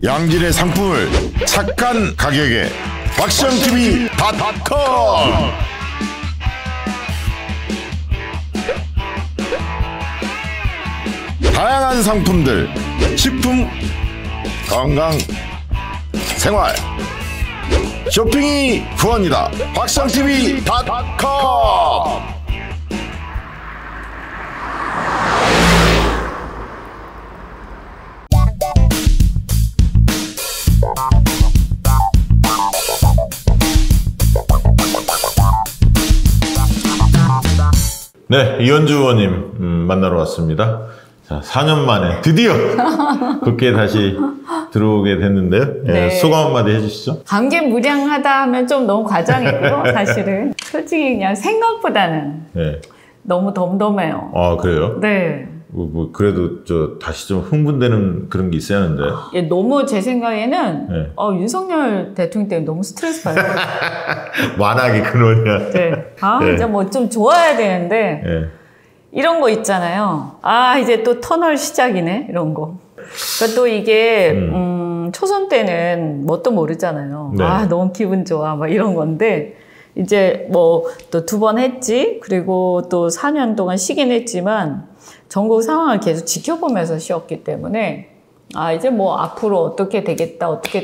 양질의 상품을 착한 가격에 박시영TV.com. 다양한 상품들, 식품, 건강, 생활, 쇼핑이 후원이다. 박시영TV.com. 네, 이현주 의원님 만나러 왔습니다. 자, 4년 만에 드디어 국회에 다시 들어오게 됐는데요. 네. 소감 한마디 해주시죠. 감개무량하다 하면 좀 너무 과장이고요. 사실은 솔직히 그냥 생각보다는 네. 너무 덤덤해요. 아, 그래요? 네. 그래도 다시 좀 흥분되는 그런 게 있어야 하는데. 예, 너무 제 생각에는 네. 윤석열 대통령 때문에 너무 스트레스 받아요. 완악의 근원이야. 네. 네. 이제 뭐 좀 좋아야 되는데 네. 이런 거 있잖아요. 이제 또 터널 시작이네 이런 거. 그러니까 또 이게 초선 때는 뭣도 모르잖아요. 네. 너무 기분 좋아 막 이런 건데 이제 뭐 또 2번 했지. 그리고 또 4년 동안 쉬긴 했지만 전국 상황을 계속 지켜보면서 쉬었기 때문에 이제 뭐 앞으로 어떻게 되겠다, 어떻게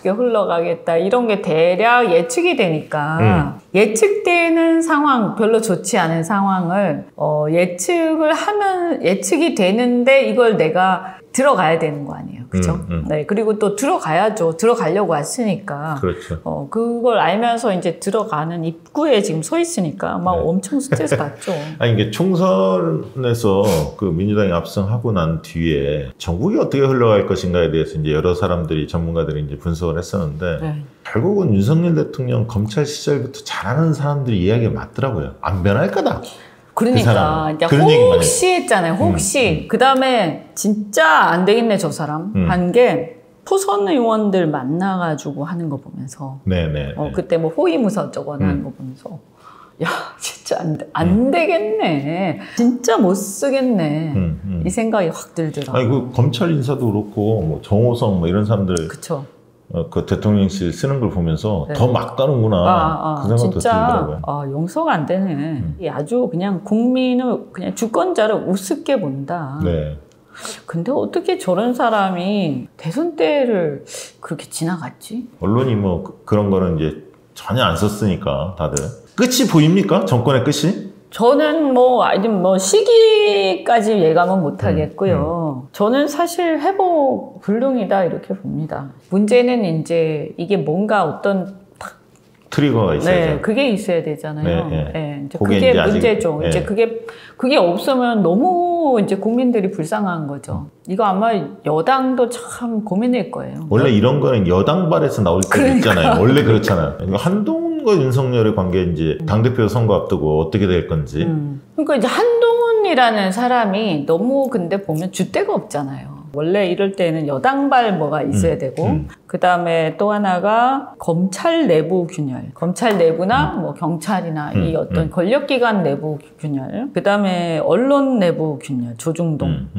흘러가겠다 이런 게 대략 예측이 되니까 예측되는 상황, 별로 좋지 않은 상황을 예측을 하면 예측이 되는데 이걸 내가 들어가야 되는 거 아니에요, 그죠? 네, 그리고 또 들어가야죠. 들어가려고 왔으니까. 그렇죠. 그걸 알면서 이제 들어가는 입구에 지금 서 있으니까 막 엄청 스트레스 받죠. 이게 총선에서 그 민주당이 압승하고 난 뒤에 전국이 어떻게 흘러갈 것인가에 대해서 이제 여러 사람들이 전문가들이 이제 분석을 했었는데 네. 결국은 윤석열 대통령 검찰 시절부터 잘하는 사람들이 이야기가 맞더라고요. 안 변할 거다. 그러니까 혹시 했잖아요. 혹시 그 다음에 진짜 안 되겠네 저 사람 한 게 포선 의원들 만나가지고 하는 거 보면서 네네. 그때 뭐 호위무사 저거 하는 거 보면서 야 진짜 안 되겠네. 진짜 못 쓰겠네. 이 생각이 확 들더라고요. 그 검찰 인사도 그렇고 뭐 정호성 뭐 이런 사람들 그쵸. 그 대통령실 쓰는 걸 보면서 네. 더 막 가는구나 그 생각도 들더라고요. 용서가 안 되네. 아주 그냥 국민을 그냥 주권자를 우습게 본다. 네. 근데 어떻게 저런 사람이 대선 때를 그렇게 지나갔지? 언론이 뭐 그런 거는 이제 전혀 안 썼으니까 다들 끝이 보입니까? 정권의 끝이? 저는 뭐 시기까지 예감은 못 하겠고요. 저는 사실 회복 불능이다 이렇게 봅니다. 문제는 이제 이게 뭔가 어떤 트리거가 있어야죠. 네, 그게 있어야 되잖아요. 네, 네. 네, 이제 그게 문제죠. 네. 이제 그게 없으면 너무 이제 국민들이 불쌍한 거죠. 이거 아마 여당도 참 고민일 거예요. 원래 이런 거는 여당발에서 나올 때 있잖아요. 원래 그렇잖아요. 한동훈과 윤석열의 관계 이제 당대표 선거 앞두고 어떻게 될 건지. 그러니까 이제 한동훈이라는 사람이 너무 근데 보면 줏대가 없잖아요. 원래 이럴 때는 여당발 뭐가 있어야 되고 그 다음에 또 하나가 검찰 내부 균열, 검찰 내부나 뭐 경찰이나 이 어떤 권력기관 내부 균열, 그 다음에 언론 내부 균열, 조중동.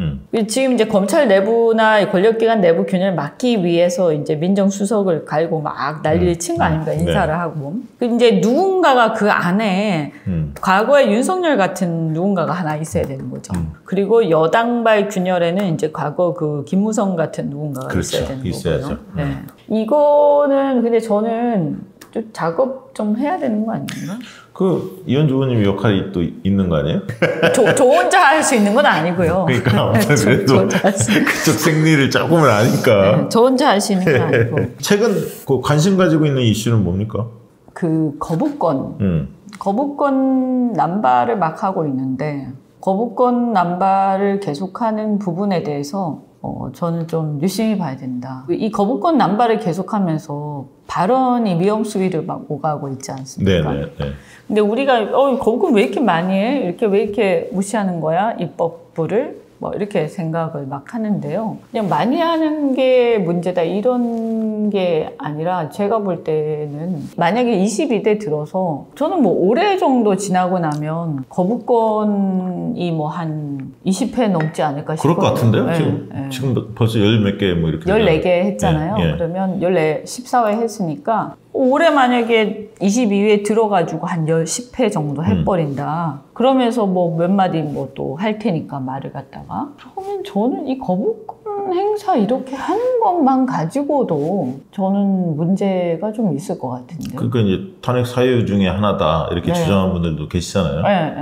지금 이제 검찰 내부나 권력기관 내부 균열 막기 위해서 이제 민정수석을 갈고 막 난리를 친 거 아닙니까? 인사를 네. 하고. 이제 누군가가 그 안에 과거에 윤석열 같은 누군가가 하나 있어야 되는 거죠. 그리고 여당발 균열에는 이제 과거 그 김무성 같은 누군가가 그렇죠. 있어야 되는 있어야죠. 거고요. 네. 이거는 근데 저는 좀 작업 좀 해야 되는 거 아닌가? 그 이현주 의원님 역할이 또 있는 거 아니에요? 저 혼자 할 수 있는 건 아니고요. 그러니까 그래도 그쪽 생리를 조금은 아니까. 네, 저 혼자 할 수 있는 건 아니고. 최근 그 관심 가지고 있는 이슈는 뭡니까? 그 거부권 남발을 막 하고 있는데 거부권 남발을 계속하는 부분에 대해서 저는 좀 유심히 봐야 된다. 이 거부권 남발을 계속하면서 발언이 위험수위를 막 오가고 있지 않습니까? 네네. 근데 우리가 거부권 왜 이렇게 많이 해? 왜 이렇게 무시하는 거야? 입법부를? 뭐 이렇게 생각을 막 하는데요. 그냥 많이 하는 게 문제다 이런 게 아니라 제가 볼 때는 만약에 22대 들어서 저는 뭐 올해 정도 지나고 나면 거부권이 뭐 한 20회 넘지 않을까 싶어요. 그럴 것 같은데요? 네, 지금 벌써 열 몇 개 뭐 이렇게 14개 했잖아요. 예, 예. 그러면 14회 했으니까 올해 만약에 22회 들어가지고 한 10회 정도 해버린다. 그러면서 뭐 몇 마디 뭐 또 할 테니까 말을 갖다가. 그러면 저는 이 거부권 행사 이렇게 하는 것만 가지고도 저는 문제가 좀 있을 것 같은데. 그러니까 이제 탄핵 사유 중에 하나다 이렇게 네. 주장하는 분들도 계시잖아요. 네.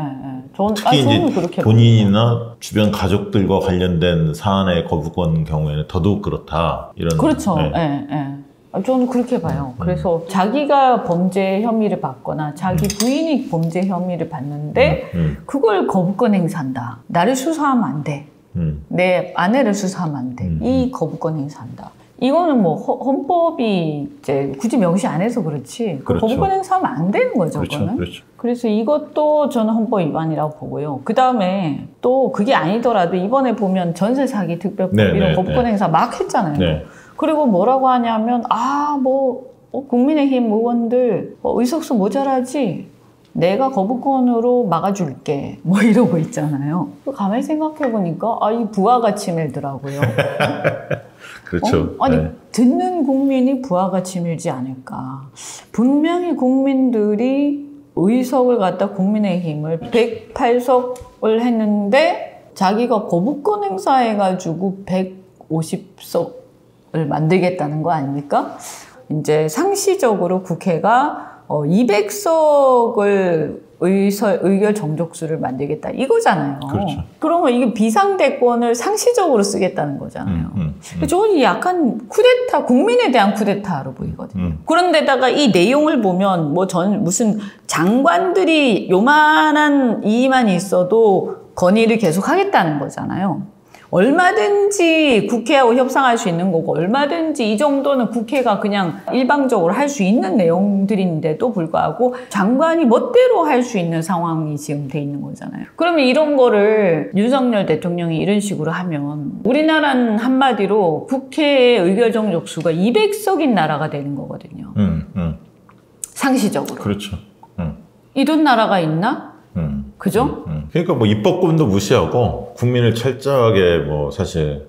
특히 저는 이제 그렇게 본인이나 주변 가족들과 관련된 사안의 거부권 경우에는 더더욱 그렇다. 이런. 그렇죠. 네. 저는 그렇게 봐요. 그래서 자기가 범죄 혐의를 받거나 자기 부인이 범죄 혐의를 받는데 그걸 거부권 행사한다. 나를 수사하면 안 돼. 내 아내를 수사하면 안 돼. 이 거부권 행사한다. 이거는 뭐 헌법이 이제 굳이 명시 안 해서 그렇지. 그렇죠. 거부권 행사하면 안 되는 거죠. 그렇죠. 그거는. 그렇죠. 그래서 이것도 저는 헌법 위반이라고 보고요. 그 다음에 또 그게 아니더라도 이번에 보면 전세 사기 특별법 네, 이런 네, 거부권 네. 행사 막 했잖아요. 네. 그리고 뭐라고 하냐면 국민의힘 의원들 의석수 모자라지 내가 거부권으로 막아줄게 뭐 이러고 있잖아요. 가만히 생각해보니까 이 부하가 치밀더라고요. 그렇죠. 아니 네. 듣는 국민이 부하가 치밀지 않을까. 분명히 국민들이 의석을 갖다 국민의힘을 108석을 했는데 자기가 거부권 행사해가지고 150석을 만들겠다는 거 아닙니까? 이제 상시적으로 국회가 200석을 의결 정족수를 만들겠다 이거잖아요. 그렇죠. 그러면 이게 비상대권을 상시적으로 쓰겠다는 거잖아요. 저는 약간 쿠데타, 국민에 대한 쿠데타로 보이거든요. 그런데다가 이 내용을 보면 무슨 장관들이 요만한 이의만 있어도 건의를 계속 하겠다는 거잖아요. 얼마든지 국회하고 협상할 수 있는 거고 얼마든지 이 정도는 국회가 그냥 일방적으로 할 수 있는 내용들인데도 불구하고 장관이 멋대로 할 수 있는 상황이 지금 돼 있는 거잖아요. 그러면 이런 거를 윤석열 대통령이 이런 식으로 하면 우리나라는 한마디로 국회의 의결 정족수가 200석인 나라가 되는 거거든요. 상시적으로. 그렇죠. 이런 나라가 있나? 그죠? 그러니까 뭐 입법권도 무시하고 국민을 철저하게 뭐 사실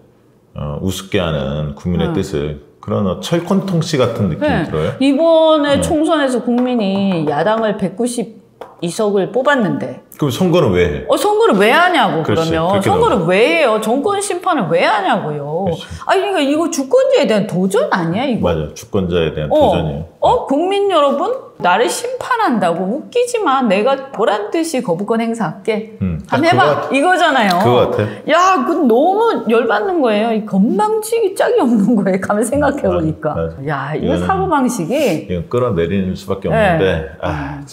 우습게 하는 국민의 뜻을 그런 철콘통씨 같은 느낌이 들어요. 이번에 총선에서 국민이 야당을 192석을 뽑았는데 그럼 선거는 왜 해? 선거를 왜 하냐고. 그렇지, 그러면 선거를 왜 해요? 정권 심판을 왜 하냐고요. 그렇지. 그러니까 이거 주권자에 대한 도전 아니야 이거? 맞아, 주권자에 대한 도전이에요. 국민 여러분 나를 심판한다고 웃기지만 내가 보란 듯이 거부권 행사할게. 한번 해봐 이거잖아요. 그거 같아. 야, 그건 너무 열받는 거예요. 이 건방지기 짝이 없는 거예요. 가만 생각해보니까. 맞아. 야, 이거 사고방식이. 이건 끌어내리는 수밖에 없는데.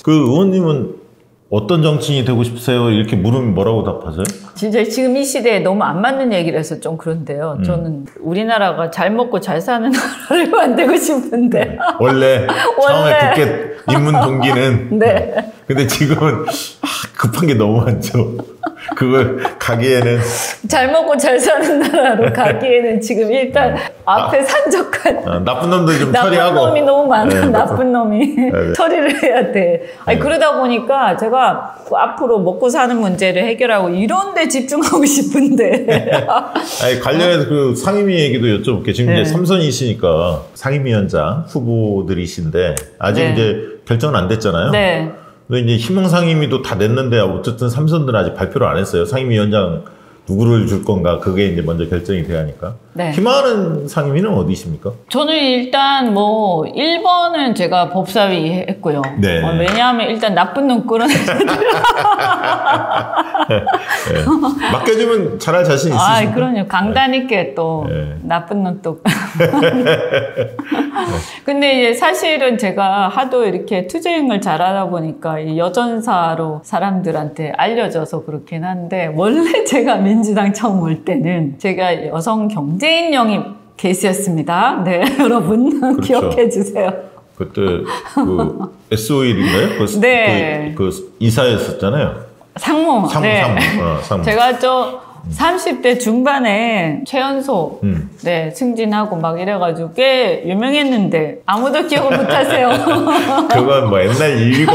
그 의원님은 어떤 정치인이 되고 싶으세요? 이렇게 물으면 뭐라고 답하세요? 진짜 지금 이 시대에 너무 안 맞는 얘기를 해서 좀 그런데요. 저는 우리나라가 잘 먹고 잘 사는 나라를 만들고 싶은데. 원래 처음에 국회 입문 동기는. 네. 근데 지금은 급한 게 너무 많죠. 그걸 가기에는. 잘 먹고 잘 사는 나라로 가기에는 지금 일단 앞에 산적한. 나쁜 놈들 좀 처리하고. 나쁜 놈이 너무 많아. 네, 나쁜 놈이. 네. 처리를 해야 돼. 아니, 그러다 보니까 제가 앞으로 먹고 사는 문제를 해결하고 이런 데 집중하고 싶은데. 아니, 관련해서 그 상임위 얘기도 여쭤볼게요. 지금 네. 이제 3선이시니까 상임위원장 후보들이신데 아직 네. 이제 결정은 안 됐잖아요. 네. 근데 이제 희망 상임위도 다 냈는데 어쨌든 3선들은 아직 발표를 안 했어요. 상임위원장 누구를 줄 건가 그게 이제 먼저 결정이 돼야 하니까. 네. 희망하는 상임위는 어디십니까? 저는 일단 1번은 제가 법사위 했고요. 네. 왜냐하면 일단 나쁜 놈 끌어내야 네. 맡겨주면 잘할 자신 있으십니까? 그럼요. 강단 있게 또 네. 나쁜 놈 또. 근데 이제 사실은 제가 하도 이렇게 투쟁을 잘하다 보니까 이 여전사로 사람들한테 알려져서 그렇긴 한데 원래 제가 민주당 처음 올 때는 제가 여성 경제인 영입 케이스였습니다. 네, 여러분 그렇죠. 기억해 주세요. 그때 그 SO일인가요? 네. 그 이사였었잖아요. 상무. 상무. 네. 상무. 제가 30대 중반에 최연소 네, 승진하고 막 이래가지고 꽤 유명했는데 아무도 기억을 못하세요. 그건 뭐 옛날 일이고.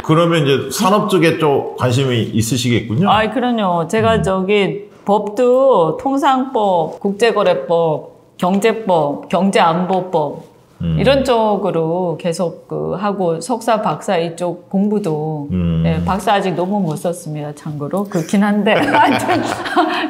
그러면 이제 산업 쪽에 좀 관심이 있으시겠군요. 아, 그럼요. 제가 저기 법도 통상법, 국제거래법, 경제법, 경제안보법 이런 쪽으로 계속 하고 석사, 박사 이쪽 공부도 네, 박사 아직 너무 못 썼습니다. 참고로 그렇긴 한데 하여튼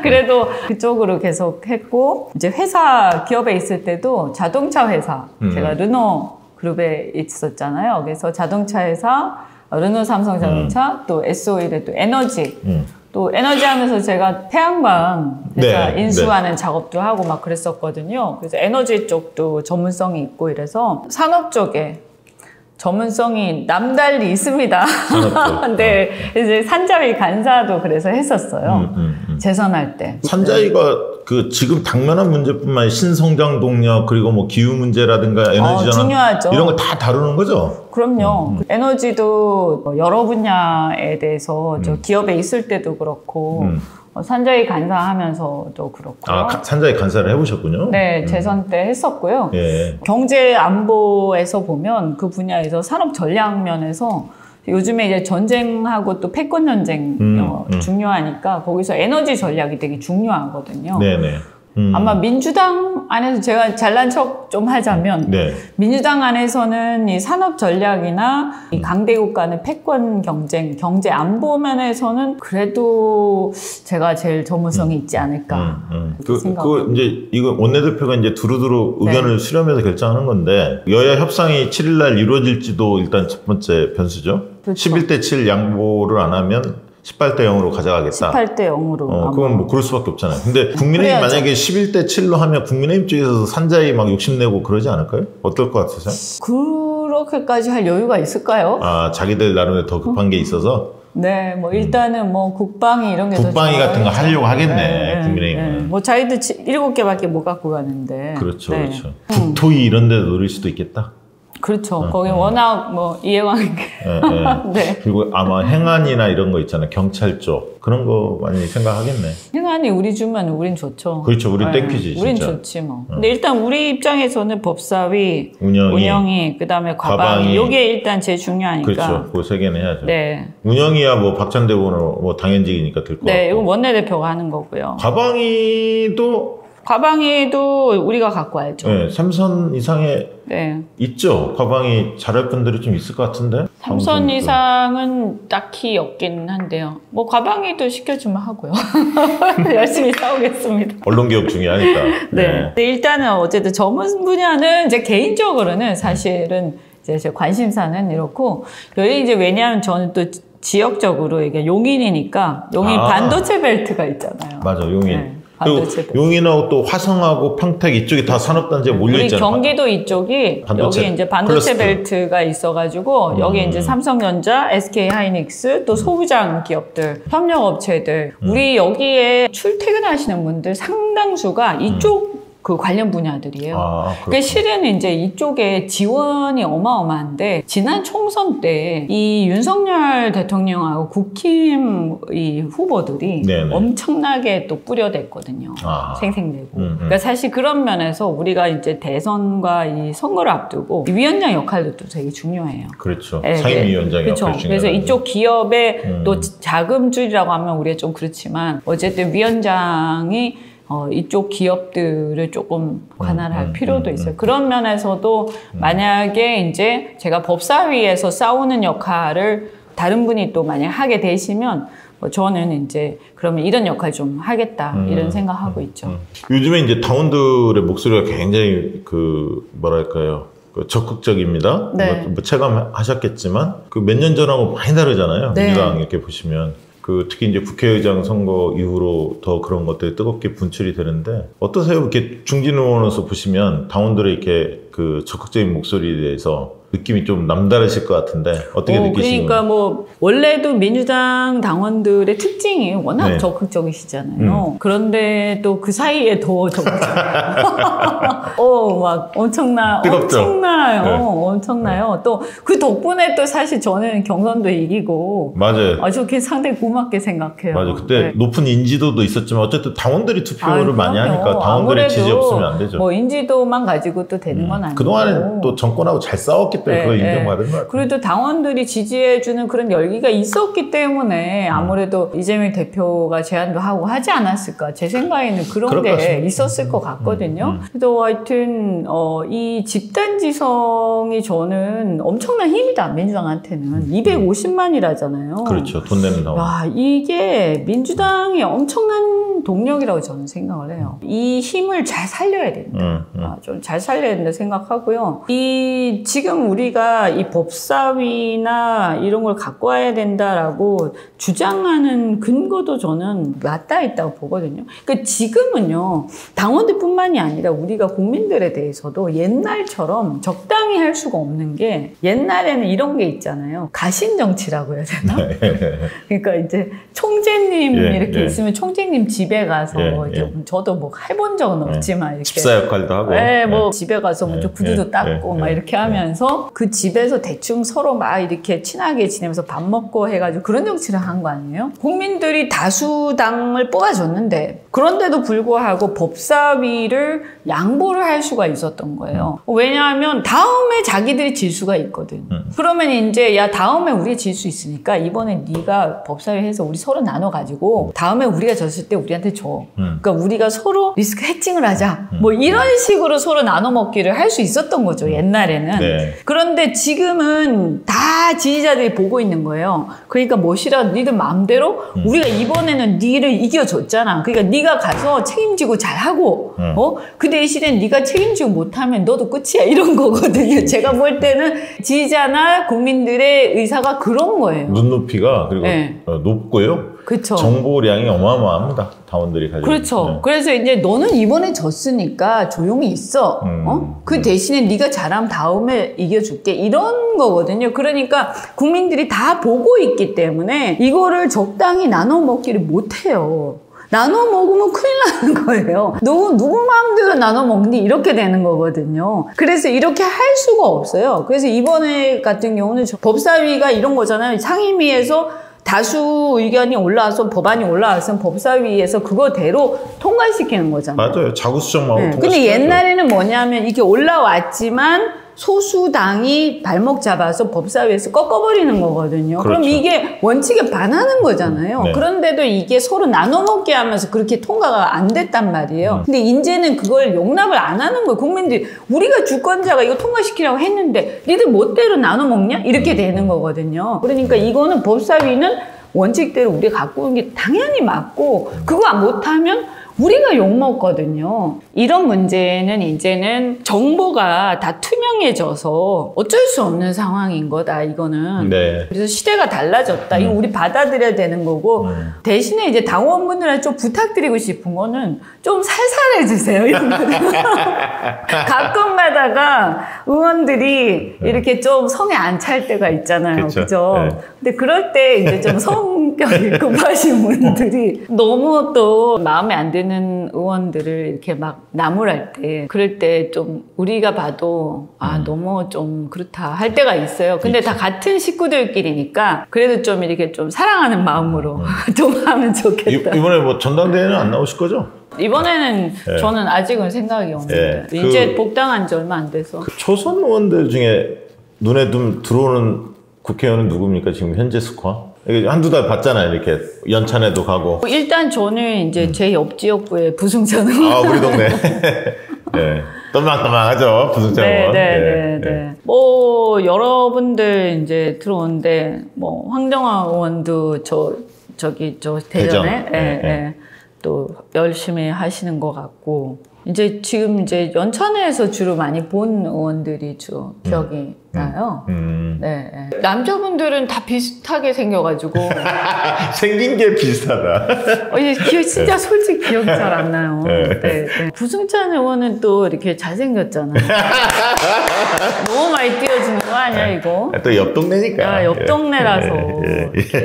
그래도 그쪽으로 계속 했고 이제 회사 기업에 있을 때도 자동차 회사 제가 르노 그룹에 있었잖아요. 그래서 자동차 회사 르노 삼성 자동차 또 S-오일의 또 에너지 또 에너지 하면서 제가 태양광 회사 네, 인수하는 작업도 하고 막 그랬었거든요. 그래서 에너지 쪽도 전문성이 있고 이래서 산업 쪽에 전문성이 남달리 있습니다. 네, 이제 산자위 간사도 그래서 했었어요. 재선할 때. 산자위가 그 지금 당면한 문제뿐만 아니라 신성장 동력 그리고 뭐 기후 문제라든가 에너지 전환 중요하죠. 이런 거 다 다루는 거죠. 그럼요. 에너지도 여러 분야에 대해서 저 기업에 있을 때도 그렇고 산자위 간사하면서도 그렇고. 아, 산자위 간사를 해보셨군요. 네, 재선 때 했었고요. 예. 경제 안보에서 보면 그 분야에서 산업 전략 면에서 요즘에 이제 전쟁하고 또 패권 전쟁 중요하니까 거기서 에너지 전략이 되게 중요하거든요. 네네. 아마 민주당 안에서 제가 잘난 척 좀 하자면 네. 민주당 안에서는 이 산업 전략이나 이 강대국 간의 패권 경쟁, 경제 안보 면에서는 그래도 제가 제일 전문성이 있지 않을까 생각합니다. 이제 이거 원내대표가 이제 두루두루 의견을 수렴해서 결정하는 건데 여야 협상이 7일 날 이루어질지도 일단 첫 번째 변수죠. 그렇죠. 11대 7 양보를 안 하면 18대 0으로 가져가겠다. 18대 0으로. 그건 뭐 그럴 수밖에 없잖아요. 근데 국민의힘 그래야죠. 만약에 11대 7로 하면 국민의힘 쪽에서 산자위 막 욕심내고 그러지 않을까요? 어떨 것 같으세요? 그렇게까지 할 여유가 있을까요? 아, 자기들 나름의 더 급한 게 있어서? 네, 뭐 일단은 뭐 국방위 이런 게 더 국방위 같은 거 하려고 하겠네, 국민의힘은. 네. 뭐 자기들 7개밖에 못 갖고 가는데. 그렇죠, 네. 그렇죠. 국토위 이런 데 노릴 수도 있겠다. 그렇죠. 거기 워낙 뭐 이해관계. 네. 그리고 아마 행안이나 이런 거 있잖아요. 경찰 쪽. 그런 거 많이 생각하겠네. 행안이 우리 주면 우린 좋죠. 그렇죠. 우린 땡큐지, 우린 진짜. 좋지 뭐. 근데 일단 우리 입장에서는 법사위, 운영이 그다음에 과방위. 과방위. 요게 일단 제일 중요하니까. 그렇죠. 그 세 개는 해야죠. 네. 운영이야 뭐 박찬대 의원은 뭐 당연직이니까 될 것 네, 같고. 이건 원내대표가 하는 거고요. 과방위도 과방위도 우리가 갖고 와야죠. 네, 3선 이상에 네. 있죠. 과방위 잘할 분들이 좀 있을 것 같은데. 3선 이상은 딱히 없긴 한데요. 뭐 과방위도 시켜주면 하고요. 열심히 싸우겠습니다. 언론개혁 중요하니까. 네. 근데 일단은 어쨌든 전문 분야는 이제 개인적으로는 사실은 이제 제 관심사는 이렇고 여기 이제 왜냐하면 저는 또 지역적으로 이게 용인이니까 용인 반도체 벨트가 있잖아요. 맞아, 용인. 네. 그리고 용인하고 또 화성하고 평택 이쪽이 다 산업단지에 몰려 우리 있잖아요. 경기도 이쪽이 반도체, 여기 이제 반도체 클러스터. 벨트가 있어가지고 여기 이제 삼성전자, SK 하이닉스 또 소부장 기업들, 협력업체들 우리 여기에 출퇴근하시는 분들 상당수가 이쪽 그 관련 분야들이에요. 그게 실은 이제 이쪽에 지원이 어마어마한데 지난 총선 때 이 윤석열 대통령하고 국힘 이 후보들이 네네. 엄청나게 또 뿌려댔거든요. 생생내고. 그러니까 사실 그런 면에서 우리가 이제 대선과 이 선거를 앞두고 이 위원장 역할도 또 되게 중요해요. 그렇죠. 네, 상임위원장이 그렇죠. 역할 중요해요. 그래서 이쪽 기업의 또 자금줄이라고 하면 우리가 좀 그렇지만 어쨌든 위원장이 이쪽 기업들을 조금 관할할 필요도 있어요. 그런 면에서도 만약에 이제 제가 법사위에서 싸우는 역할을 다른 분이 또 만약 하게 되시면 저는 이제 그러면 이런 역할 좀 하겠다 이런 생각하고 있죠. 요즘에 이제 당원들의 목소리가 굉장히 그 뭐랄까요? 그 적극적입니다. 네. 뭐 체감하셨겠지만 그 몇 년 전하고 많이 다르잖아요. 네. 민주당 이렇게 보시면. 그 특히 이제 국회의장 선거 이후로 더 그런 것들이 뜨겁게 분출이 되는데 어떠세요? 이렇게 중진 의원으로서 보시면 당원들의 이렇게 그 적극적인 목소리에 대해서 느낌이 좀 남다르실 것 같은데 어떻게 느끼시는 그러니까 뭐 원래도 민주당 당원들의 특징이 워낙 네. 적극적이시잖아요. 그런데 또 그 사이에 더 적극적이에요. 막 뜨겁죠? 엄청나요. 네. 엄청나요. 또 그 덕분에 또 사실 저는 경선도 이기고 맞아요. 아주 상당히 고맙게 생각해요. 맞아요. 그때 네. 높은 인지도도 있었지만 어쨌든 당원들이 투표를 많이 그럼요. 하니까 당원들의 지지 아무래도 없으면 안 되죠. 뭐 인지도만 가지고 또 되는 건 아니고. 그동안은 또 정권하고 잘 싸웠기 때문에 그걸 인정받은 것 같아요. 그래도 당원들이 지지해주는 그런 열기가 있었기 때문에 아무래도 이재명 대표가 제안도 하고 하지 않았을까. 제 생각에는 그런 그럴 것 게 같습니다. 있었을 것 같거든요. 그래서 하여튼 이 집단지성이 저는 엄청난 힘이다. 민주당한테는. 250만이라잖아요. 그렇죠. 돈 내는 당원. 와, 이게 민주당의 엄청난 동력이라고 저는 생각을 해요. 이 힘을 잘 살려야 된다. 좀 잘 살려야 된다 생각하고요. 지금 우리가 이 법사위나 이런 걸 갖고 와야 된다라고 주장하는 근거도 저는 맞닿아 있다고 보거든요. 그러니까 지금은요, 당원들뿐만이 아니라 우리가 국민들에 대해서도 옛날처럼 적당히 할 수가 없는 게 옛날에는 이런 게 있잖아요. 가신정치라고 해야 되나? 그러니까 이제 총재님 이렇게 있으면 총재님 집에 가서 저도 뭐 해본 적은 없지만 이렇게 집사 역할도 하고 뭐 집에 가서 뭐 좀 구두도 닦고 막 이렇게 하면서 그 집에서 대충 서로 막 이렇게 친하게 지내면서 밥 먹고 해가지고 그런 정치를 한 거 아니에요? 국민들이 다수당을 뽑아줬는데 그런데도 불구하고 법사위를 양보를 할 수가 있었던 거예요. 왜냐하면 다음에 자기들이 질 수가 있거든. 그러면 이제 야 다음에 우리가 질 수 있으니까 이번에 네가 법사위에서 우리 서로 나눠가지고 다음에 우리가 졌을 때 우리한테 줘. 그러니까 우리가 서로 리스크 해칭을 하자. 뭐 이런 식으로 서로 나눠 먹기를 할 수 있었던 거죠. 옛날에는. 네. 그런데 지금은 다 지지자들이 보고 있는 거예요. 그러니까 뭐시라 니들 마음대로 우리가 이번에는 니를 이겨줬잖아. 그러니까 네가 가서 책임지고 잘하고 그 대신에 네가 책임지고 못하면 너도 끝이야. 이런 거거든요. 제가 볼 때는 지지자나 국민들의 의사가 그런 거예요. 눈높이가 그리고 높고요. 그렇죠. 정보량이 어마어마합니다. 당원들이 가지고. 그렇죠. 그래서 이제 너는 이번에 졌으니까 조용히 있어. 그 대신에 네가 잘하면 다음에 이겨줄게. 이런 거거든요. 그러니까 국민들이 다 보고 있기 때문에 이거를 적당히 나눠 먹기를 못해요. 나눠 먹으면 큰일 나는 거예요. 누구 마음대로 나눠 먹니? 이렇게 되는 거거든요. 그래서 이렇게 할 수가 없어요. 그래서 이번에 같은 경우는 법사위가 이런 거잖아요. 상임위에서 다수 의견이 올라와서 법안이 올라와서 법사위에서 그거대로 통과시키는 거잖아요. 맞아요. 자구수정하고 통과시켜야죠. 근데 옛날에는 뭐냐면 이게 올라왔지만 소수당이 발목 잡아서 법사위에서 꺾어버리는 거거든요. 그렇죠. 그럼 이게 원칙에 반하는 거잖아요. 그런데도 이게 서로 나눠먹게 하면서 그렇게 통과가 안 됐단 말이에요. 근데 이제는 그걸 용납을 안 하는 거예요. 국민들이 우리가 주권자가 이거 통과시키라고 했는데 니들 멋대로 나눠먹냐? 이렇게 되는 거거든요. 그러니까 이거는 법사위는 원칙대로 우리가 갖고 온 게 당연히 맞고 그거 못하면 우리가 욕먹거든요. 이런 문제는 이제는 정보가 다 투명해져서 어쩔 수 없는 상황인 거다, 이거는. 네. 그래서 시대가 달라졌다. 이거 우리 받아들여야 되는 거고, 대신에 이제 당원분들한테 좀 부탁드리고 싶은 거는 좀 살살해주세요, 이런 거. 가끔가다가 의원들이 이렇게 좀 성에 안 찰 때가 있잖아요. 그죠? 네. 근데 그럴 때 이제 좀 성격이 급하신 분들이 너무 또 마음에 안 드는 의원들을 이렇게 막 나무랄 때 그럴 때 좀 우리가 봐도 너무 좀 그렇다 할 때가 있어요. 근데 다 같은 식구들끼리니까 그래도 좀 이렇게 좀 사랑하는 마음으로 좀 하면 좋겠다. 이번에 뭐 전당대회는 안 나오실 거죠? 이번에는 저는 아직은 생각이 없는데 이제 복당한 지 얼마 안 돼서 초선 의원들 중에 눈에 좀 들어오는 국회의원은 누굽니까? 지금 현재 스코어? 한두 달 봤잖아요. 이렇게 연찬에도 가고. 일단 저는 이제 제 옆 지역구에 부승찬 의원. 우리 동네. 네. 떠망떠망하죠. 부승찬 의원. 네. 뭐 여러분들 이제 들어오는데 뭐 황정화 의원도 저기 대전에 또 열심히 하시는 것 같고 이제 지금 이제 연천에서 주로 많이 본 의원들이 주 기억이 나요. 네, 네. 남자분들은 다 비슷하게 생겨가지고 생긴 게 비슷하다. 이게 진짜 솔직히 기억이 잘 안 나요. 네, 네. 부승찬 의원은 또 이렇게 잘생겼잖아요. 너무 많이 띄워주는 거 아니야 이거? 또 옆 동네니까. 옆 동네라서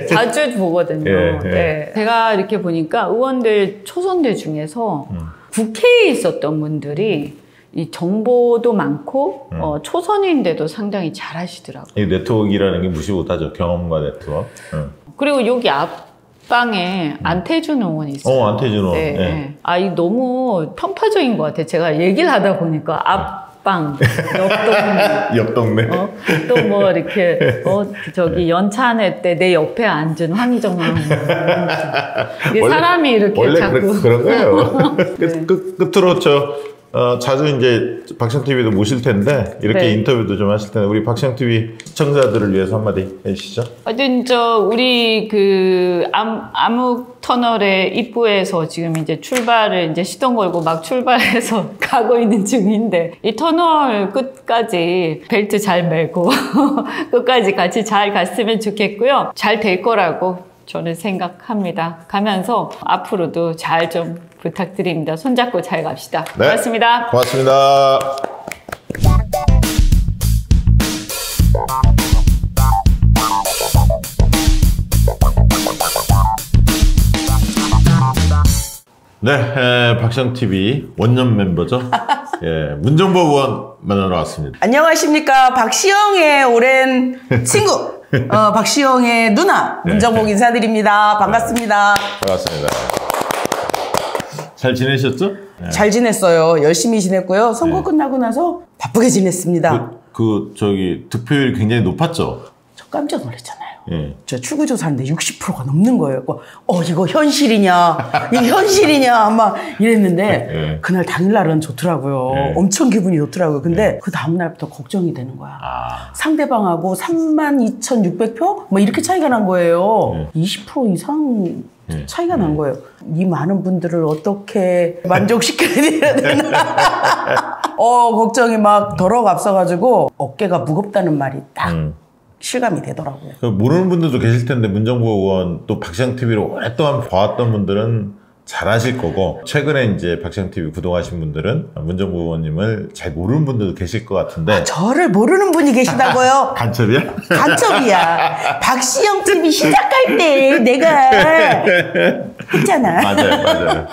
자주 보거든요. 네. 제가 이렇게 보니까 의원들 초선들 중에서 국회에 있었던 분들이 이 정보도 많고 초선인데도 상당히 잘하시더라고요. 이 네트워크라는 게 무시 못하죠. 경험과 네트워크. 그리고 여기 앞방에 안태준 의원이 있어요. 안태준 의원. 네, 네. 이 너무 편파적인 것 같아요. 제가 얘기를 하다 보니까 앞방, 옆 동네. 또 뭐 이렇게 저기 연찬회 때 내 옆에 앉은 황희정 의원. 이게 사람이 이렇게 원래 자꾸 그런 거예요. 끝으로 자주 이제 박시영TV도 모실 텐데 이렇게 네. 인터뷰도 좀 하실 텐데 우리 박시영TV 시청자들을 위해서 한마디 해주시죠. 하여튼 우리 암흑 터널의 입구에서 지금 이제 출발을 이제 시동 걸고 막 출발해서 가고 있는 중인데 이 터널 끝까지 벨트 잘 매고 끝까지 같이 잘 갔으면 좋겠고요. 잘 될 거라고 저는 생각합니다. 가면서 앞으로도 잘 좀 부탁드립니다. 손잡고 잘 갑시다. 네. 고맙습니다. 고맙습니다. 네, 박시영TV 원년 멤버죠. 예, 문정보 의원 만나러 왔습니다. 안녕하십니까. 박시영의 오랜 친구, 박시영의 누나, 문정복 인사드립니다. 반갑습니다. 반갑습니다. 잘 지내셨죠? 네. 잘 지냈어요. 열심히 지냈고요. 선거 끝나고 나서 바쁘게 지냈습니다. 득표율이 굉장히 높았죠? 저 깜짝 놀랐잖아요. 예. 저 출구조사하는데 60%가 넘는 거예요. 이거 현실이냐? 이거 현실이냐? 막 이랬는데 그날 당일날은 좋더라고요. 엄청 기분이 좋더라고요. 근데 그 다음날부터 걱정이 되는 거야. 상대방하고 32,600표? 뭐 이렇게 차이가 난 거예요. 20% 이상 차이가 난 거예요. 이 많은 분들을 어떻게 만족시켜야 되나? 걱정이 막 덜어 앞서가지고 어깨가 무겁다는 말이 딱 실감이 되더라고요. 모르는 분들도 계실 텐데 문정보 의원 또 박시영TV를 오랫동안 봐왔던 분들은 잘 아실 거고 최근에 이제 박시영TV 구독하신 분들은 문정보 의원님을 잘 모르는 분들도 계실 것 같은데 저를 모르는 분이 계시다고요? 간첩이야? 간첩이야. 박시영TV 시작할 때 내가 했잖아. 맞아요.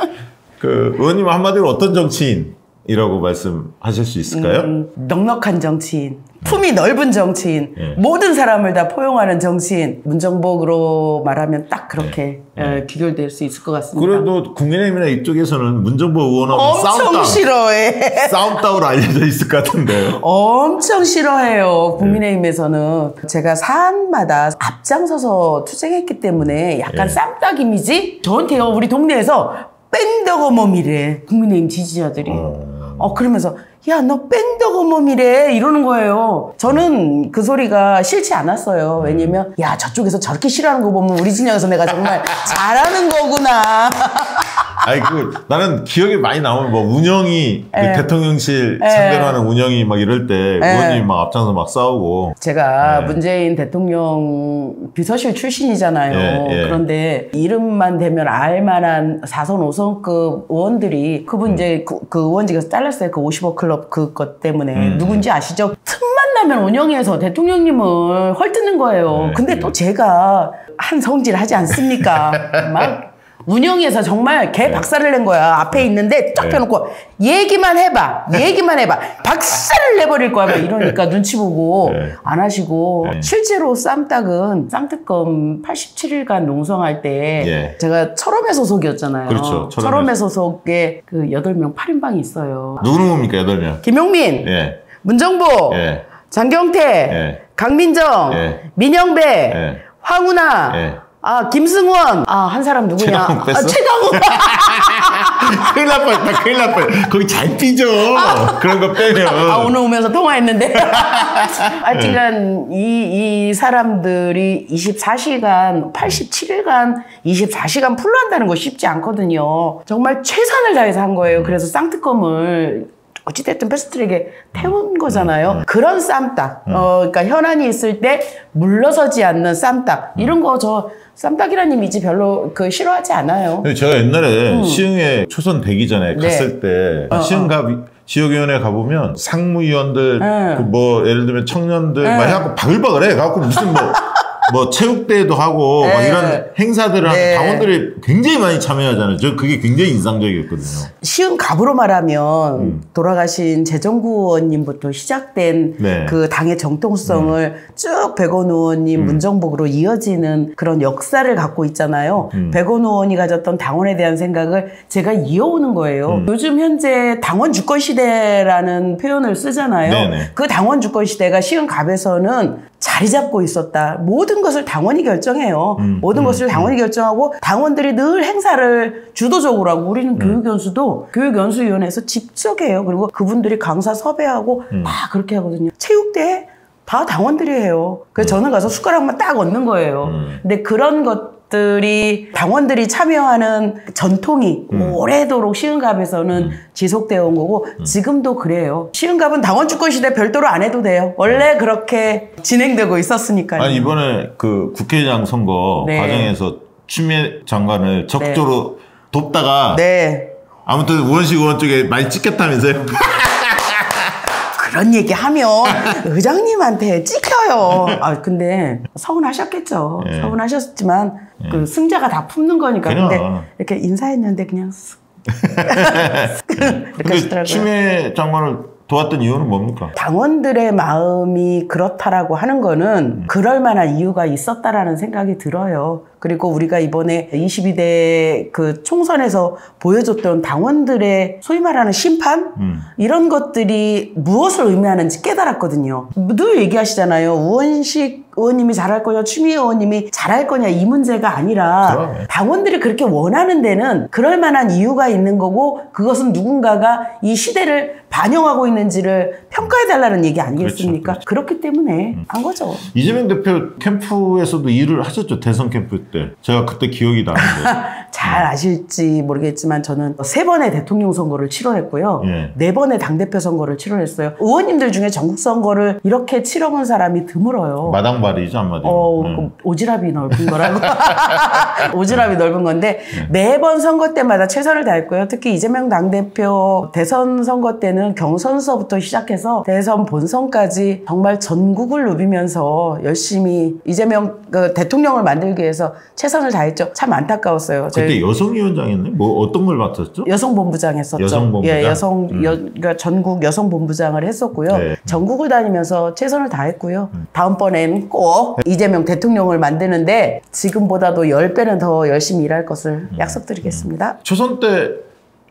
의원님 한마디로 어떤 정치인이라고 말씀하실 수 있을까요? 넉넉한 정치인, 품이 넓은 정치인, 모든 사람을 다 포용하는 정치인, 문정복으로 말하면 딱 그렇게 귀결될 수 있을 것 같습니다. 그래도 국민의힘이나 이쪽에서는 문정보 의원하고 엄청 싫어해. 싸움다우로 알려져 있을 것 같은데요. 엄청 싫어해요. 국민의힘에서는 제가 사안마다 앞장서서 투쟁했기 때문에 약간 쌈딱 이미지? 저한테요, 우리 동네에서 뺑덕어멈이래, 국민의힘 지지자들이. 그러면서 야, 너 뺑덕어멈이래 이러는 거예요. 저는 그 소리가 싫지 않았어요. 왜냐면 야, 저쪽에서 저렇게 싫어하는 거 보면 우리 진영에서 내가 정말 잘하는 거구나. 나는 기억이 많이 남으면 운영이 대통령실 상대로 하는 운영이 막 이럴 때 의원님이 막 앞장서 막 싸우고 제가 문재인 대통령 비서실 출신이잖아요. 그런데 이름만 대면 알만한 4선 5선급 의원들이 그분 이제 그 의원직에서 잘랐어요. 그 50억 클럽 그것 때문에 누군지 아시죠? 틈만 나면 운영에서 대통령님을 헐뜯는 거예요. 근데 또 제가 한 성질 하지 않습니까? 막 운영에서 정말 개 박살을 낸 거야. 앞에 있는데 쫙 펴놓고 얘기만 해봐. 박살을 내버릴 거야. 막 이러니까 눈치 보고 안 하시고 실제로 쌈딱은 쌍특검 87일간 농성할 때 제가 철험의 소속이었잖아요. 그렇죠. 철험의 소속에 그 8명 8인방이 있어요. 누구는 뭡니까 8명? 김용민, 문정보, 장경태, 강민정, 민영배, 황운하, 김승원, 한 사람 누구냐? 최강욱 뺐어? 최강욱. 큰일 날 뻔했다. 큰일 날 뻔했다. 거기 잘 삐져. 그런 거 빼면. 오늘 오면서 통화했는데. 하여튼간 이 사람들이 24시간, 87일간 24시간 풀로 한다는 거 쉽지 않거든요. 정말 최선을 다해서 한 거예요. 그래서 쌍특검을 어찌됐든 패스트트랙에 태운 거잖아요. 그런 쌈딱. 그러니까 현안이 있을 때 물러서지 않는 쌈딱. 이런 거 저 쌈딱이라는 이미지 별로 싫어하지 않아요. 제가 옛날에 시흥에 초선 되기 전에 갔을 때 시흥 지역위원회 가보면 상무위원들 뭐 예를 들면 청년들 막 해갖고 바글바글해. 갖고 무슨 뭐 체육대회도 하고 막 이런 행사들을 하면 당원들이 굉장히 많이 참여하잖아요. 저 그게 굉장히 인상적이었거든요. 시흥 갑으로 말하면 돌아가신 재정구 의원님부터 시작된 그 당의 정통성을 쭉 백원 의원님 문정복으로 이어지는 그런 역사를 갖고 있잖아요. 백원 의원이 가졌던 당원에 대한 생각을 제가 이어오는 거예요. 요즘 현재 당원 주권 시대라는 표현을 쓰잖아요. 네네. 그 당원 주권 시대가 시흥 갑에서는 자리 잡고 있었다. 모든 것을 당원이 결정해요. 모든 것을 당원이 결정하고 당원들이 늘 행사를 주도적으로 하고 우리는 교육연수도 교육연수위원회에서 직접 해요. 그리고 그분들이 강사 섭외하고 다 그렇게 하거든요. 체육대회 다 당원들이 해요. 그래서 저는 가서 숟가락만 딱 얹는 거예요. 근데 그런 것들이 당원들이 참여하는 전통이 오래도록 시흥갑에서는 지속되어 온 거고 지금도 그래요. 시흥갑은 당원 주권 시대 별도로 안 해도 돼요. 원래 그렇게 진행되고 있었으니까요. 아니 이번에 그 국회의장 선거 과정에서 추미애 장관을 적극적으로 돕다가 아무튼 우원식 의원 쪽에 많이 찍혔다면서요? 그런 얘기 하면 의장님한테 찍혀요. 근데 서운하셨겠죠. 서운하셨지만 그 승자가 다 품는 거니까. 근데 이렇게 인사했는데 그냥 이렇게 하시더라고요. 추미애 장관을 도왔던 이유는 뭡니까? 당원들의 마음이 그렇다라고 하는 거는 그럴 만한 이유가 있었다라는 생각이 들어요. 그리고 우리가 이번에 22대 그 총선에서 보여줬던 당원들의 소위 말하는 심판? 이런 것들이 무엇을 의미하는지 깨달았거든요. 늘 얘기하시잖아요. 우원식 의원님이 잘할 거냐, 추미애 의원님이 잘할 거냐 이 문제가 아니라 당원들이 그렇게 원하는 데는 그럴 만한 이유가 있는 거고 그것은 누군가가 이 시대를 반영하고 있는지를 평가해달라는 얘기 아니겠습니까? 그렇죠. 그렇기 때문에 한 거죠. 이재명 대표 캠프에서도 일을 하셨죠. 대선 캠프 때. 제가 그때 기억이 나는데. 잘 아실지 모르겠지만 저는 3번의 대통령 선거를 치러냈고요. 4번의 당대표 선거를 치러냈어요. 의원님들 중에 전국 선거를 이렇게 치러본 사람이 드물어요. 마당발이죠, 한마디로. 오지랖이 넓은 거라고. 오지랖이 넓은 건데 매번 선거 때마다 최선을 다했고요. 특히 이재명 당대표 대선 선거 때는 경선서부터 시작해서 대선 본선까지 정말 전국을 누비면서 열심히 이재명 대통령을 만들기 위해서 최선을 다했죠. 참 안타까웠어요. 그때 여성위원장이었네? 뭐 어떤 걸 맡았죠? 여성본부장 했었죠. 여성본부장? 그러니까 전국 여성본부장을 했었고요. 전국을 다니면서 최선을 다했고요. 다음번엔 꼭 이재명 대통령을 만드는데 지금보다도 10배는 더 열심히 일할 것을 약속드리겠습니다. 초선 때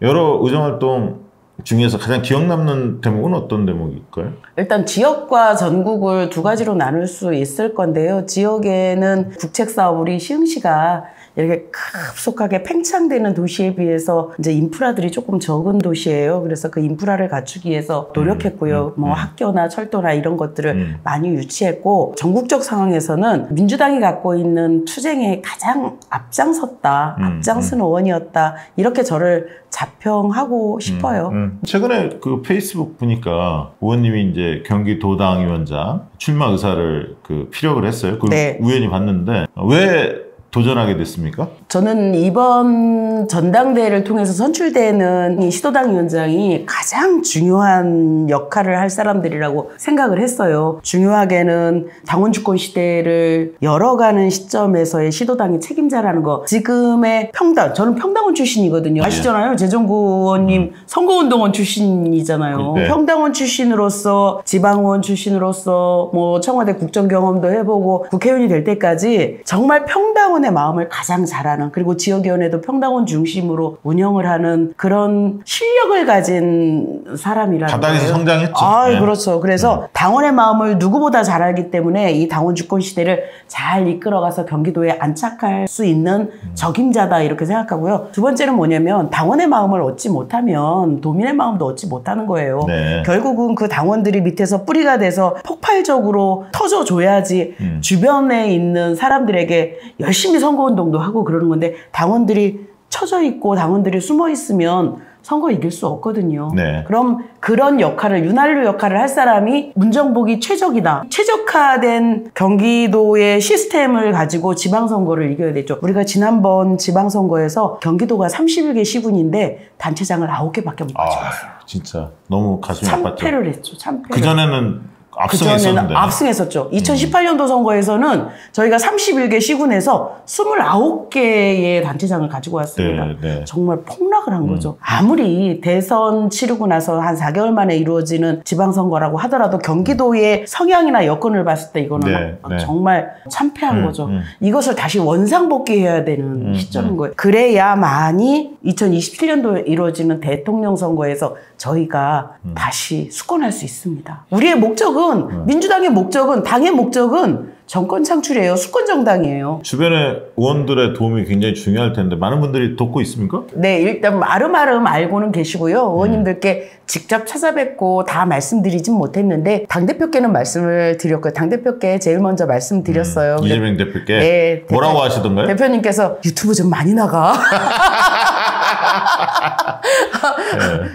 여러 의정활동 중에서 가장 기억 남는 대목은 어떤 대목일까요? 일단 지역과 전국을 두 가지로 나눌 수 있을 건데요. 지역에는 국책사업 우리 시흥시가 이렇게 급속하게 팽창되는 도시에 비해서 이제 인프라들이 조금 적은 도시예요. 그래서 그 인프라를 갖추기 위해서 노력했고요. 뭐 학교나 철도나 이런 것들을 많이 유치했고 전국적 상황에서는 민주당이 갖고 있는 투쟁에 가장 앞장섰다. 앞장선 의원이었다. 이렇게 저를 자평하고 싶어요. 최근에 그 페이스북 보니까 의원님이 이제 경기도당위원장 출마 의사를 피력을 했어요. 그 우연히 봤는데 왜 도전하게 됐습니까? 저는 이번 전당대회를 통해서 선출되는 이 시도당 위원장이 가장 중요한 역할을 할 사람들이라고 생각을 했어요. 중요하게는 당원 주권 시대를 열어가는 시점에서의 시도당의 책임자라는 거. 지금의 평당, 저는 평당원 출신이거든요. 아시잖아요. 재정구 의원님 선거운동원 출신이잖아요. 평당원 출신으로서 지방의원 출신으로서 뭐 청와대 국정 경험도 해보고 국회의원이 될 때까지 정말 평당원의 당원의 마음을 가장 잘하는, 그리고 지역위원회도 평당원 중심으로 운영을 하는 그런 실력을 가진 사람이라는 바닥에서 거예요. 성장했죠. 네. 그렇죠. 그래서 당원의 마음을 누구보다 잘 알기 때문에 이 당원 주권 시대를 잘 이끌어가서 경기도에 안착할 수 있는 적임자다 이렇게 생각하고요. 두 번째는 뭐냐면 당원의 마음을 얻지 못하면 도민의 마음도 얻지 못하는 거예요. 네. 결국은 그 당원들이 밑에서 뿌리가 돼서 폭발적으로 터져줘야지 주변에 있는 사람들에게 열심히 선거운동도 하고 그러는 건데, 당원들이 처져 있고 당원들이 숨어 있으면 선거 이길 수 없거든요. 네. 그럼 그런 역할을, 윤활유 역할을 할 사람이 문정복이 최적이다. 최적화된 경기도의 시스템을 가지고 지방선거를 이겨야 되죠. 우리가 지난번 지방선거에서 경기도가 31개 시군인데 단체장을 9개밖에 못 가져갔어요. 진짜 너무 가슴이 아팠죠. 참패를 했죠. 참패를. 그전에는 그전에는 압승했었는데. 압승했었죠. 2018년도 선거에서는 저희가 31개 시군에서 29개의 단체장을 가지고 왔습니다. 네, 네. 정말 폭락을 한 거죠. 아무리 대선 치르고 나서 한 4개월 만에 이루어지는 지방선거라고 하더라도 경기도의 성향이나 여건을 봤을 때 이거는 네, 네. 정말 참패한 거죠. 이것을 다시 원상복귀해야 되는 시점인 거예요. 그래야만이 2027년도에 이루어지는 대통령 선거에서 저희가 다시 수권할 수 있습니다. 우리의 목적은, 민주당의 목적은, 당의 목적은 정권 창출이에요. 수권 정당이에요. 주변의 의원들의 도움이 굉장히 중요할 텐데 많은 분들이 돕고 있습니까? 네, 일단 아름아름 알고는 계시고요. 의원님들께 직접 찾아뵙고 다 말씀드리진 못했는데 당대표께는 말씀을 드렸고요. 당대표께 제일 먼저 말씀드렸어요. 이재명 대표께 네, 뭐라고 하시던가요? 대표님께서 유튜브 좀 많이 나가.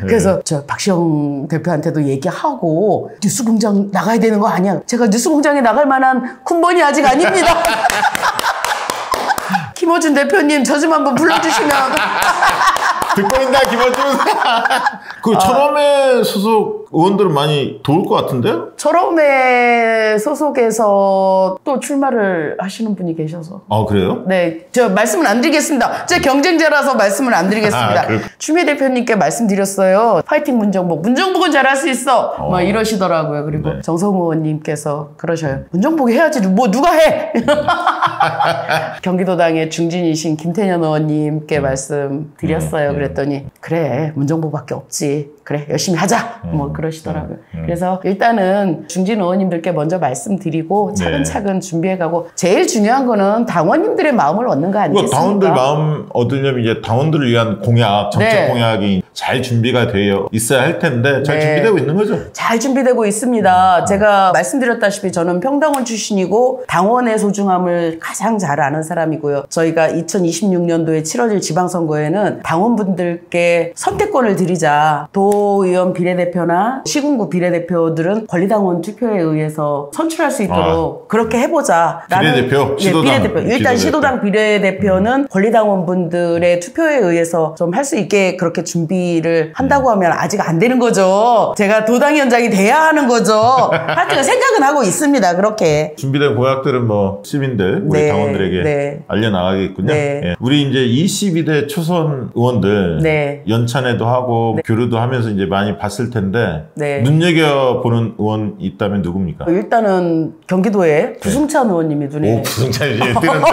그래서 저 박시영 대표한테도 얘기하고 뉴스공장 나가야 되는 거 아니야? 제가 뉴스공장에 나갈 만한 군번이 아직 아닙니다. 김어준 대표님 저 좀 한번 불러주시면. 듣고 있나 김어준? 그 철험회 소속 의원들은 많이 도울 것 같은데요? 철험회 소속에서 또 출마를 하시는 분이 계셔서. 아 그래요? 네, 저 말씀을 안 드리겠습니다. 제 경쟁자라서 말씀을 안 드리겠습니다. 추미애 대표님께 말씀드렸어요. 파이팅 문정복. 문정복은 잘할 수 있어. 막 이러시더라고요. 그리고 네. 정성우 의원님께서 그러셔요. 문정복 해야지. 뭐 누가 해? 경기도당의 중진이신 김태년 의원님께 말씀드렸어요. 그랬더니 그래 문정복밖에 없지. 그래 열심히 하자. 뭐 그러시더라고요. 그래서 일단은 중진 의원님들께 먼저 말씀드리고 차근차근 준비해가고, 제일 중요한 거는 당원님들의 마음을 얻는 거 아니겠습니까? 당원들 마음 얻으려면 이제 당원들을 위한 공약, 정책 네. 공약이 잘 준비가 되어 있어야 할 텐데 잘 네. 준비되고 있는 거죠? 잘 준비되고 있습니다. 제가 말씀드렸다시피 저는 평당원 출신이고 당원의 소중함을 가장 잘 아는 사람이고요. 저희가 2026년도에 치러질 지방선거에는 당원분들께 선택권을 드리자. 도의원 비례대표나 시군구 비례대표들은 권리당원 투표에 의해서 선출할 수 있도록 그렇게 해보자. 비례대표? 시도당. 비례대표. 일단 비례대표. 시도당 비례대표는 권리당원분들의 투표에 의해서 좀 할 수 있게 그렇게 준비를 한다고 하면 아직 안 되는 거죠. 제가 도당위원장이 돼야 하는 거죠. 하여튼 생각은 하고 있습니다. 그렇게. 준비된 공약들은 뭐 시민들, 우리 네, 당원들에게 네. 알려나가겠군요. 네. 예. 우리 이제 22대 초선 의원들 네. 연찬회도 하고 교류도 하면서 이제 많이 봤을 텐데 네. 눈여겨보는 의원 있다면 누굽니까? 일단은 경기도에 구승찬 의원님이 눈에. 오, 부승찬이 이제 뜨는데.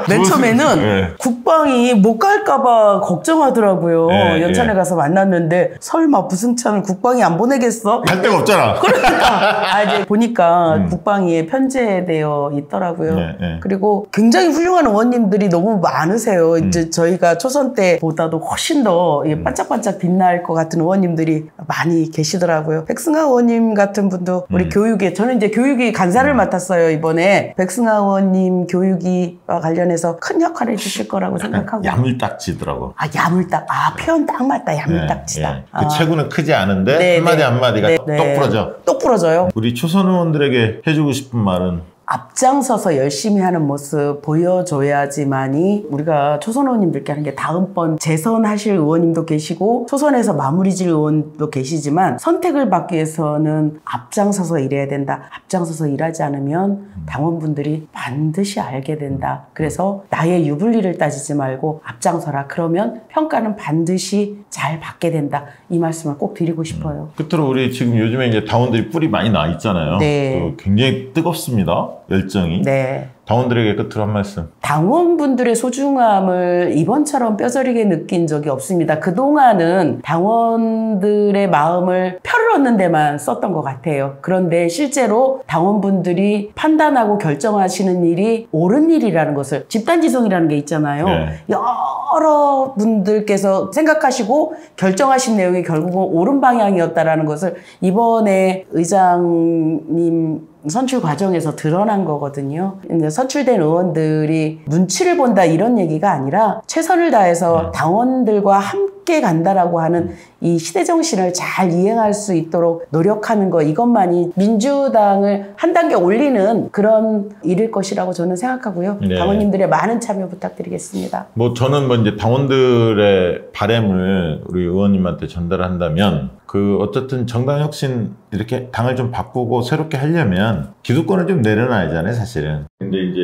맨 처음에는 네. 국방이 못 갈까봐 걱정하더라고요. 네, 연찬에 네. 가서 만났는데 설마 부승찬을 국방이 안 보내겠어? 갈 데가 없잖아. 그러니까 이제 보니까 국방위에 편제되어 있더라고요. 네, 네. 그리고 굉장히 훌륭한 의원님들이 너무 많으세요. 이제 저희가 초선 때보다도 훨씬 더 반짝반짝 빛날 것 같은 의원님들이 많이 계시더라고요. 백승하 의원님 같은 분도 우리 교육에, 저는 이제 교육위 간사를 맡았어요 이번에. 백승하 의원님 교육위와 관련해서 큰 역할을 해주실 거라고 생각하고. 야물딱지더라고. 아 야물딱. 아 표현 딱 맞다. 야물딱지다. 예, 예. 그 체구는 크지 않은데 네, 한마디 네. 한마디가 네, 똑 네. 부러져. 똑 부러져요. 우리 초선 의원들에게 해주고 싶은 말은? 앞장서서 열심히 하는 모습 보여줘야지만이 우리가 초선 의원님들께 하는 게, 다음번 재선하실 의원님도 계시고 초선에서 마무리 질 의원도 계시지만 선택을 받기 위해서는 앞장서서 일해야 된다. 앞장서서 일하지 않으면 당원분들이 반드시 알게 된다. 그래서 나의 유불리를 따지지 말고 앞장서라. 그러면 평가는 반드시 잘 받게 된다. 이 말씀을 꼭 드리고 싶어요. 끝으로 우리 지금 요즘에 이제 당원들이 뿔이 많이 나 있잖아요. 네. 굉장히 뜨겁습니다. 열정이. 네. 당원들에게 끝으로 한 말씀. 당원분들의 소중함을 이번처럼 뼈저리게 느낀 적이 없습니다. 그동안은 당원들의 마음을 표를 얻는 데만 썼던 것 같아요. 그런데 실제로 당원분들이 판단하고 결정하시는 일이 옳은 일이라는 것을, 집단지성이라는 게 있잖아요. 네. 여러 분들께서 생각하시고 결정하신 내용이 결국은 옳은 방향이었다라는 것을 이번에 의장님 선출 과정에서 드러난 거거든요. 이제 선출된 의원들이 눈치를 본다 이런 얘기가 아니라 최선을 다해서 당원들과 함께 간다라고 하는 이 시대 정신을 잘 이행할 수 있도록 노력하는 거, 이것만이 민주당을 한 단계 올리는 그런 일일 것이라고 저는 생각하고요. 네. 당원님들의 많은 참여 부탁드리겠습니다. 뭐 저는 뭐 이제 당원들의 바램을 우리 의원님한테 전달한다면, 그 어쨌든 정당 혁신 이렇게 당을 좀 바꾸고 새롭게 하려면 기득권을 좀 내려놔야잖아요, 사실은. 근데 이제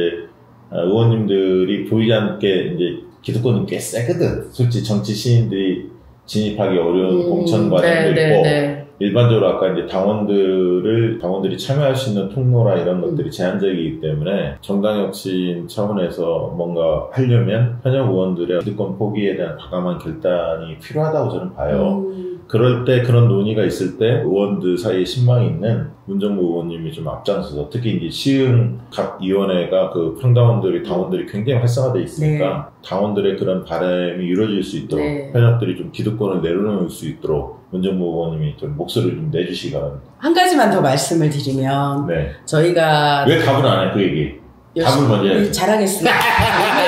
의원님들이 보이지 않게 이제 기득권은 꽤 세거든. 솔직히 정치 시인들이 진입하기 어려운 공천 과정도 있고, 일반적으로 아까 이제 당원들이 참여할 수 있는 통로라 이런 것들이 제한적이기 때문에 정당 혁신 차원에서 뭔가 하려면 현역 의원들의 기득권 포기에 대한 과감한 결단이 필요하다고 저는 봐요. 그럴 때, 그런 논의가 있을 때 의원들 사이에 신망이 있는 문정부 의원님이 좀 앞장서서, 특히 이제 시흥 각 위원회가 그 평당원들이, 당원들이 굉장히 활성화되어 있으니까 당원들의 그런 바람이 이루어질 수 있도록 현역들이 좀 기득권을 내려놓을 수 있도록 문정부 의원님이 좀 목소리를 좀 내주시기 바랍니다. 한 가지만 더 말씀을 드리면, 저희가 왜 답을 안 해? 그 얘기. 답을 먼저 해야지. 잘하겠습니다.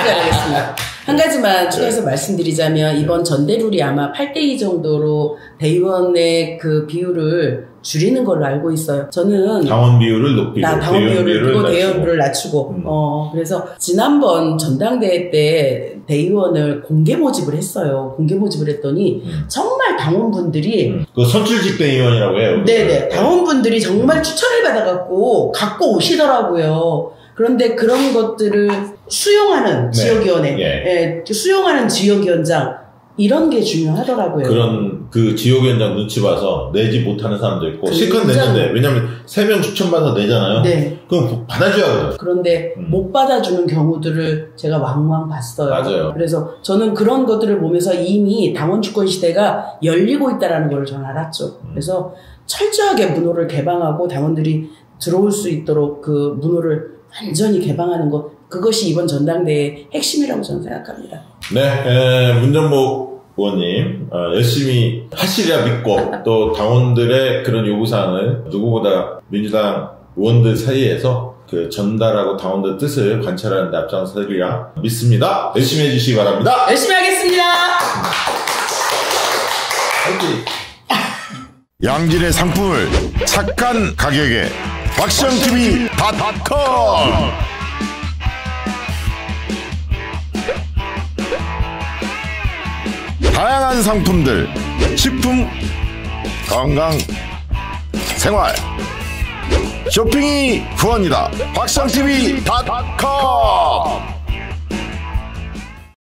잘하겠습니다. 한 가지만 추가해서 말씀드리자면, 이번 전대룰이 아마 8대2 정도로 대의원의 그 비율을 줄이는 걸로 알고 있어요. 저는 당원 비율을 높이고 당원 비율을 그리고 대의원 비율을 낮추고 그래서 지난번 전당대회 때 대의원을 공개 모집을 했어요. 공개 모집을 했더니 정말 당원분들이 그 선출직 대의원이라고 해요. 네네. 당원분들이 정말 추천을 받아갖고 갖고 오시더라고요. 그런데 그런 것들을 수용하는 지역위원회, 수용하는 지역위원장, 이런 게 중요하더라고요. 그런 그 지역위원장 눈치 봐서 내지 못하는 사람도 있고, 실컷 냈는데, 왜냐면 3명 추천받아서 내잖아요. 그럼 받아줘야 하거든. 그런데 못 받아주는 경우들을 제가 왕왕 봤어요. 맞아요. 그래서 저는 그런 것들을 보면서 이미 당원 주권 시대가 열리고 있다는 걸 저는 알았죠. 그래서 철저하게 문호를 개방하고 당원들이 들어올 수 있도록 그 문호를 완전히 개방하는 것, 그것이 이번 전당대회의 핵심이라고 저는 생각합니다. 네, 문정부 의원님 열심히 하시리라 믿고, 또 당원들의 그런 요구사항을 누구보다 민주당 의원들 사이에서 그 전달하고 당원들 뜻을 관철하는 데 앞장서리라 믿습니다. 열심히 해주시기 바랍니다. 열심히 하겠습니다. 양질의 상품을 착한 가격에 박시영TV.com. 다양한 상품들, 식품, 건강, 생활, 쇼핑이 후원이다. 박시영TV.com.